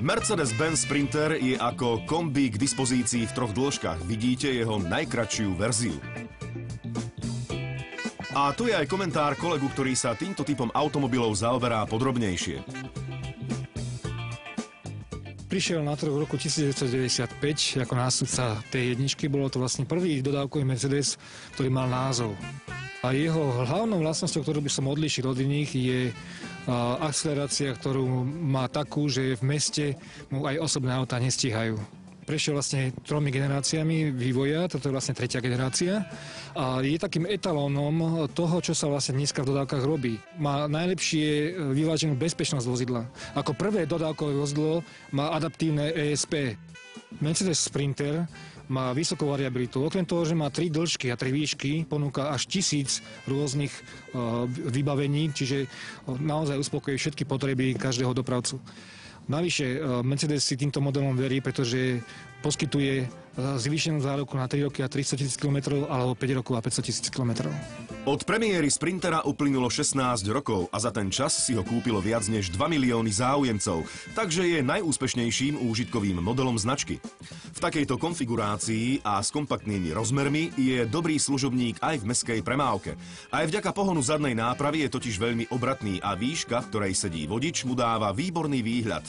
Mercedes-Benz Sprinter je ako kombi k dispozícii v troch dĺžkach. Vidíte jeho najkratšiu verziu. A tu je aj komentár kolegu, ktorý sa týmto typom automobilov zaoberá podrobnejšie. Prišiel na trh v roku 1995 ako nástupca T1. Bolo to vlastne prvý dodávkový Mercedes, ktorý mal názov. A jeho hlavnou vlastnosťou, ktorú by som odlíšil od iných, je akcelerácia, ktorú má takú, že v meste mu aj osobné autá nestíhajú. Prešiel vlastne 3 generáciami vývoja, toto je vlastne 3. generácia a je takým etalónom toho, čo sa vlastne dneska v dodávkach robí. Má najlepšie vyváženú bezpečnosť vozidla. Ako prvé dodávkové vozidlo má adaptívne ESP. Mercedes Sprinter má vysokú variabilitu. Okrem toho, že má 3 dĺžky a 3 výšky, ponúka až 1000 rôznych vybavení, čiže naozaj uspokojí všetky potreby každého dopravcu. Navyše, Mercedes si týmto modelom verí, pretože poskytuje zvýšenú záruku na 3 roky a 300 000 km alebo 5 rokov a 500 000 km. Od premiéry Sprintera uplynulo 16 rokov a za ten čas si ho kúpilo viac než 2 milióny záujemcov, takže je najúspešnejším úžitkovým modelom značky. V takejto konfigurácii a s kompaktnými rozmermi je dobrý služobník aj v mestskej premávke. Aj vďaka pohonu zadnej nápravy je totiž veľmi obratný a výška, v ktorej sedí vodič, mu dáva výborný výhľad.